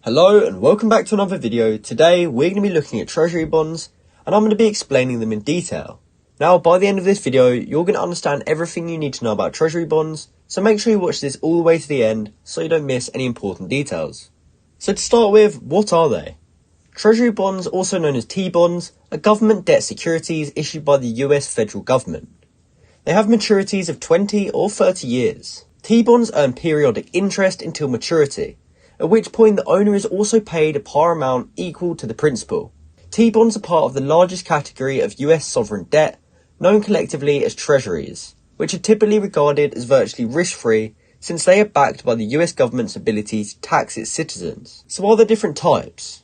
Hello and welcome back to another video. Today we're going to be looking at Treasury bonds and I'm going to be explaining them in detail. Now by the end of this video you're going to understand everything you need to know about Treasury bonds, so make sure you watch this all the way to the end so you don't miss any important details. So to start with, what are they? Treasury bonds, also known as T-bonds, are government debt securities issued by the US federal government. They have maturities of 20 or 30 years. T-bonds earn periodic interest until maturity, at which point the owner is also paid a par amount equal to the principal. T-bonds are part of the largest category of US sovereign debt, known collectively as Treasuries, which are typically regarded as virtually risk-free since they are backed by the US government's ability to tax its citizens. So are there different types?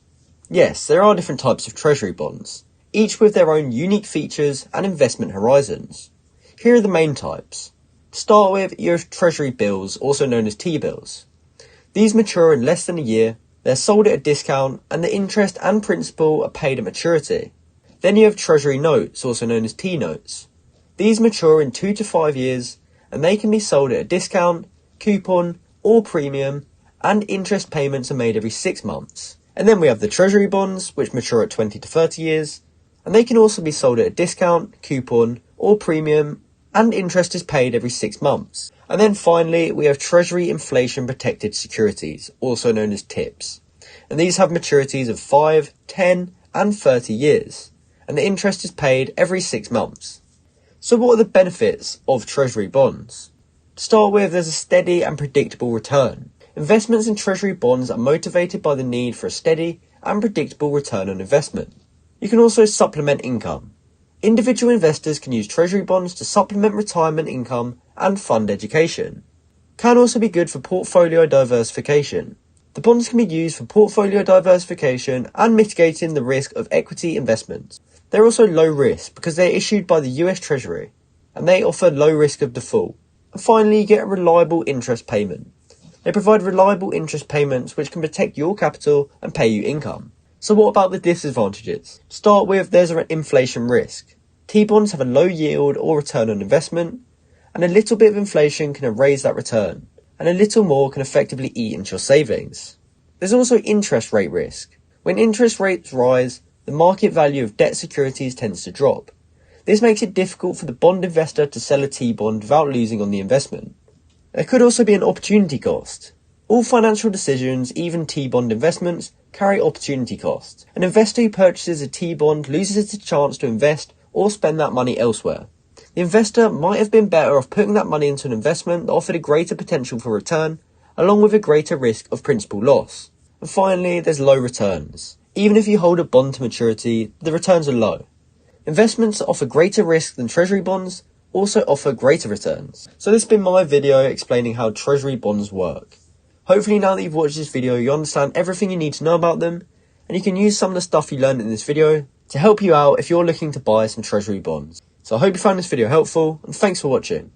Yes, there are different types of Treasury bonds, each with their own unique features and investment horizons. Here are the main types. To start with, you have Treasury bills, also known as T-bills. These mature in less than a year, they're sold at a discount, and the interest and principal are paid at maturity. Then you have Treasury notes, also known as T-notes. These mature in 2 to 5 years, and they can be sold at a discount, coupon, or premium, and interest payments are made every 6 months. And then we have the Treasury bonds, which mature at 20 to 30 years, and they can also be sold at a discount, coupon, or premium, and interest is paid every 6 months. And then finally, we have Treasury Inflation Protected Securities, also known as TIPS. And these have maturities of 5, 10, and 30 years. And the interest is paid every 6 months. So what are the benefits of Treasury bonds? To start with, there's a steady and predictable return. Investments in Treasury bonds are motivated by the need for a steady and predictable return on investment. You can also supplement income. Individual investors can use Treasury bonds to supplement retirement income and fund education. Can also be good for portfolio diversification. The bonds can be used for portfolio diversification and mitigating the risk of equity investments. They're also low risk because they're issued by the US Treasury and they offer low risk of default. And finally, you get a reliable interest payment. They provide reliable interest payments which can protect your capital and pay you income. So what about the disadvantages? To start with, there's an inflation risk. T-bonds have a low yield or return on investment, and a little bit of inflation can erase that return, and a little more can effectively eat into your savings. There's also interest rate risk. When interest rates rise, the market value of debt securities tends to drop. This makes it difficult for the bond investor to sell a T-bond without losing on the investment. There could also be an opportunity cost. All financial decisions, even T-bond investments, carry opportunity costs. An investor who purchases a T-bond loses its chance to invest or spend that money elsewhere. The investor might have been better off putting that money into an investment that offered a greater potential for return, along with a greater risk of principal loss. And finally, there's low returns. Even if you hold a bond to maturity, the returns are low. Investments that offer greater risk than Treasury bonds also offer greater returns. So this has been my video explaining how Treasury bonds work. Hopefully now that you've watched this video, you understand everything you need to know about them, and you can use some of the stuff you learned in this video to help you out if you're looking to buy some Treasury bonds. So I hope you found this video helpful, and thanks for watching.